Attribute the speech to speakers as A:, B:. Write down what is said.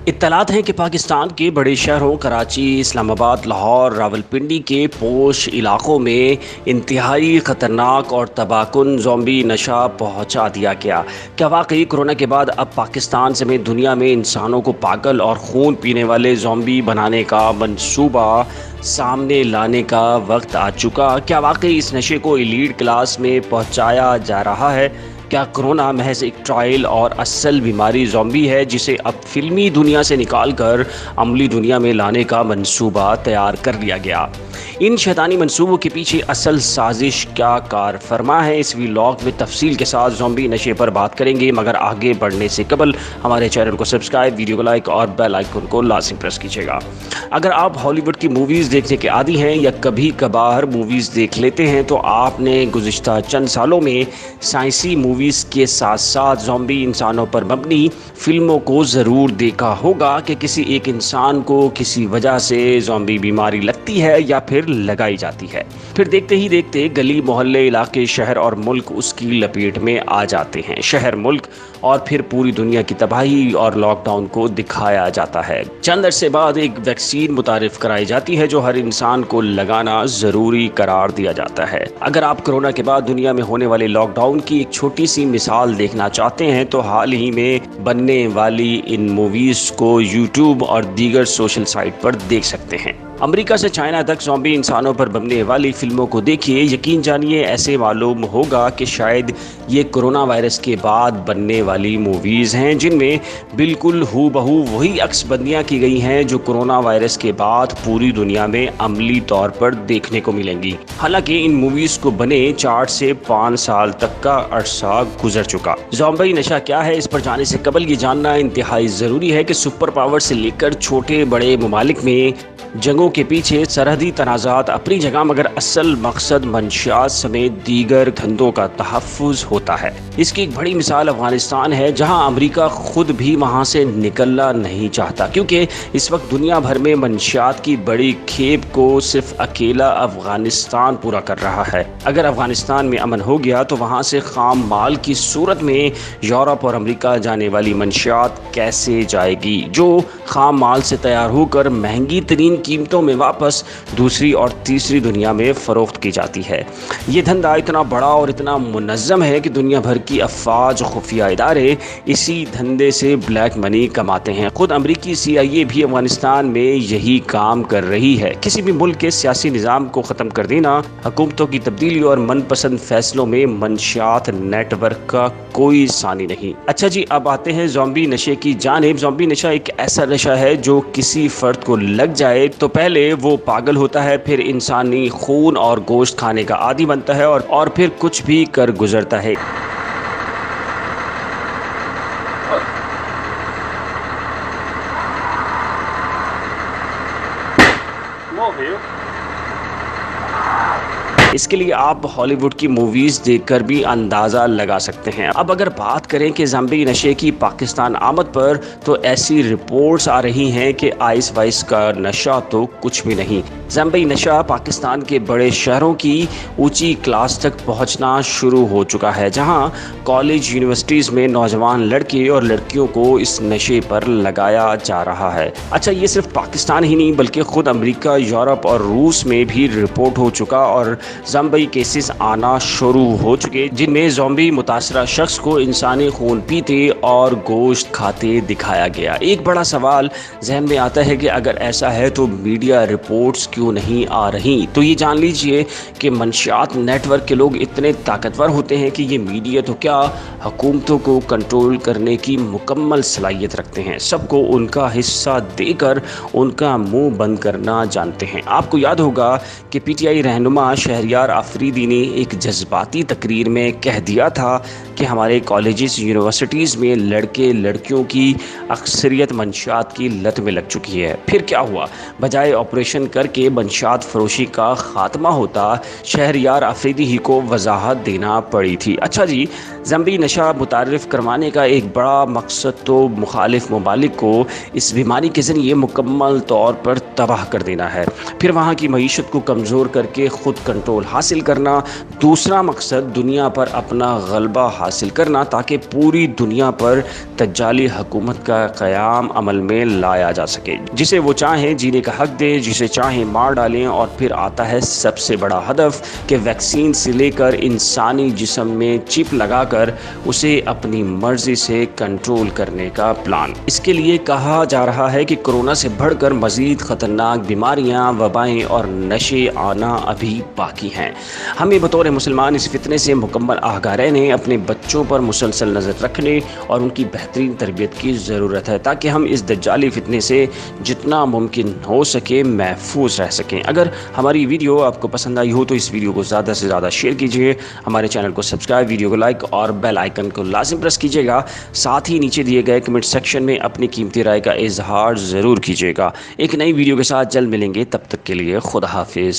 A: اطلاعات ہیں کہ پاکستان کے بڑے شہروں کراچی، اسلام آباد، لاہور، راولپنڈی کے پوش علاقوں میں انتہائی خطرناک اور تباہ کن زومبی نشہ پہنچا دیا گیا۔ کیا واقعی کورونا کے بعد اب پاکستان سمیت دنیا میں انسانوں کو پاگل اور خون پینے والے زومبی بنانے کا منصوبہ سامنے لانے کا وقت آ چکا؟ کیا واقعی اس نشے کو ایلیٹ کلاس میں پہنچایا جا رہا ہے؟ کیا کورونا محض ایک ٹرائل اور اصل بیماری زومبی ہے جسے اب فلمی دنیا سے نکال کر عملی دنیا میں لانے کا منصوبہ تیار کر لیا گیا؟ ان شیطانی منصوبوں کے پیچھے اصل سازش کیا کار فرما ہے؟ اس ویلاگ میں تفصیل کے ساتھ زومبی نشے پر بات کریں گے، مگر آگے بڑھنے سے قبل ہمارے چینل کو سبسکرائب، ویڈیو کو لائک اور بیل آئیکن کو لازم پریس کیجیے گا۔ اگر آپ ہالی ووڈ کی موویز دیکھنے کے عادی ہیں یا کبھی کبھار موویز دیکھ لیتے ہیں تو آپ نے گزشتہ چند سالوں میں سائنسی موویز کے ساتھ ساتھ زومبی انسانوں پر مبنی فلموں کو ضرور دیکھا ہوگا کہ کسی ایک انسان کو کسی وجہ سے زومبی بیماری لگتی ہے یا پھر لگائی جاتی ہے، پھر دیکھتے ہی دیکھتے گلی محلے، علاقے، شہر اور ملک اس کی لپیٹ میں آ جاتے ہیں۔ شہر، ملک اور پھر پوری دنیا کی تباہی اور لاک ڈاؤن کو دکھایا جاتا ہے۔ چند عرصے بعد ایک ویکسین متعارف کرائی جاتی ہے جو ہر انسان کو لگانا ضروری قرار دیا جاتا ہے۔ اگر آپ کورونا کے بعد دنیا میں ہونے والے لاک ڈاؤن کی ایک چھوٹی سی مثال دیکھنا چاہتے ہیں تو حال ہی میں بننے والی ان موویز کو یوٹیوب اور دیگر سوشل سائٹ پر دیکھ سکتے ہیں۔ امریکہ سے چائنا تک زومبی انسانوں پر بننے والی فلموں کو دیکھیے، یقین جانیے ایسے معلوم ہوگا کہ شاید یہ کورونا وائرس کے بعد بننے والی موویز ہیں جن میں بالکل ہو بہو وہی عکس بندیاں کی گئی ہیں جو کورونا وائرس کے بعد پوری دنیا میں عملی طور پر دیکھنے کو ملیں گی۔ حالانکہ ان موویز کو بنے 4 سے 5 سال تک کا عرصہ گزر چکا۔ زومبی نشہ کیا ہے، اس پر جانے سے قبل یہ جاننا انتہائی ضروری ہے کہ سپر پاور سے لے کر چھوٹے بڑے ممالک میں جنگوں کے پیچھے سرحدی تنازعات اپنی جگہ، مگر اصل مقصد منشیات سمیت دیگر دھندوں کا تحفظ ہوتا ہے۔ اس کی ایک بڑی مثال افغانستان ہے، جہاں امریکہ خود بھی وہاں سے نکلنا نہیں چاہتا کیونکہ اس وقت دنیا بھر میں منشیات کی بڑی کھیپ کو صرف اکیلا افغانستان پورا کر رہا ہے۔ اگر افغانستان میں امن ہو گیا تو وہاں سے خام مال کی صورت میں یورپ اور امریکہ جانے والی منشیات کیسے جائے گی، جو خام مال سے تیار ہو کر مہنگی ترین قیمتوں میں واپس دوسری اور تیسری دنیا میں فروخت کی جاتی ہے۔ یہ دھندا اتنا بڑا اور اتنا منظم ہے کہ دنیا بھر کی افواج، خفیہ ادارے اسی دھندے سے بلیک منی کماتے ہیں۔ خود امریکی CIA بھی افغانستان میں یہی کام کر رہی ہے۔ کسی بھی ملک کے سیاسی نظام کو ختم کر دینا، حکومتوں کی تبدیلی اور من پسند فیصلوں میں منشیات نیٹ ورک کا کوئی ثانی نہیں۔ اچھا جی، اب آتے ہیں زومبی نشے کی جانب۔ زومبی نشہ ایک ایسا نشہ ہے جو کسی فرد کو لگ جائے تو پہلے وہ پاگل ہوتا ہے، پھر انسانی خون اور گوشت کھانے کا عادی بنتا ہے اور پھر کچھ بھی کر گزرتا ہے۔ اس کے لیے آپ ہالی ووڈ کی موویز دیکھ کر بھی اندازہ لگا سکتے ہیں۔ اب اگر بات کریں کہ زومبی نشے کی پاکستان آمد پر، تو ایسی رپورٹس آ رہی ہیں کہ آئس وائس کا نشہ تو کچھ بھی نہیں۔ زومبی نشہ پاکستان کے بڑے شہروں کی اونچی کلاس تک پہنچنا شروع ہو چکا ہے، جہاں کالج، یونیورسٹیز میں نوجوان لڑکے اور لڑکیوں کو اس نشے پر لگایا جا رہا ہے۔ اچھا، یہ صرف پاکستان ہی نہیں بلکہ خود امریکہ، یورپ اور روس میں بھی رپورٹ ہو چکا اور زومبی کیسز آنا شروع ہو چکے، جن میں زومبی متاثرہ شخص کو انسانی خون پیتے اور گوشت کھاتے دکھایا گیا۔ ایک بڑا سوال ذہن میں آتا ہے کہ اگر ایسا ہے تو میڈیا رپورٹس کیوں نہیں آ رہی؟ تو یہ جان لیجئے کہ منشیات نیٹ ورک کے لوگ اتنے طاقتور ہوتے ہیں کہ یہ میڈیا تو کیا، حکومتوں کو کنٹرول کرنے کی مکمل صلاحیت رکھتے ہیں۔ سب کو ان کا حصہ دے کر ان کا منہ بند کرنا جانتے ہیں۔ آپ کو یاد ہوگا کہ PTI رہنما شہریار آفریدی نے ایک جذباتی تقریر میں کہہ دیا تھا کہ ہمارے کالجز، یونیورسٹیز میں لڑکے لڑکیوں کی اکثریت منشیات کی لت میں لگ چکی ہے۔ پھر کیا ہوا؟ بجائے آپریشن کر کے منشیات فروشی کا خاتمہ ہوتا، شہریار آفریدی ہی کو وضاحت دینا پڑی تھی۔ اچھا جی، زومبی نشہ متعارف کروانے کا ایک بڑا مقصد تو مخالف ممالک کو اس بیماری کے ذریعے مکمل طور پر تباہ کر دینا ہے، پھر وہاں کی معیشت کو کمزور کر کے خود کنٹرول کنٹرول حاصل کرنا، دوسرا مقصد دنیا پر اپنا غلبہ حاصل کرنا تاکہ پوری دنیا پر دجالی حکومت کا قیام عمل میں لایا جا سکے۔ جسے وہ چاہیں جینے کا حق دے، جسے چاہیں مار ڈالیں، اور پھر آتا ہے سب سے بڑا ہدف کہ ویکسین سے لے کر انسانی جسم میں چپ لگا کر اسے اپنی مرضی سے کنٹرول کرنے کا پلان۔ اس کے لیے کہا جا رہا ہے کہ کورونا سے بڑھ کر مزید خطرناک بیماریاں، وبائیں اور نشے آنا ابھی باقی ہیں۔ ہمیں بطور مسلمان اس فتنے سے مکمل آگاہ رہنے، اپنے بچوں پر مسلسل نظر رکھنے اور ان کی بہترین تربیت کی ضرورت ہے تاکہ ہم اس دجالی فتنے سے جتنا ممکن ہو سکے محفوظ رہ سکیں۔ اگر ہماری ویڈیو آپ کو پسند آئی ہو تو اس ویڈیو کو زیادہ سے زیادہ شیئر کیجیے، ہمارے چینل کو سبسکرائب، ویڈیو کو لائک اور بیل آئیکن کو لازم پریس کیجیے گا۔ ساتھ ہی نیچے دیے گئے کمنٹ سیکشن میں اپنی قیمتی رائے کا اظہار ضرور کیجیے گا۔ ایک نئی ویڈیو کے ساتھ جلد ملیں گے، تب تک کے لیے خدا حافظ۔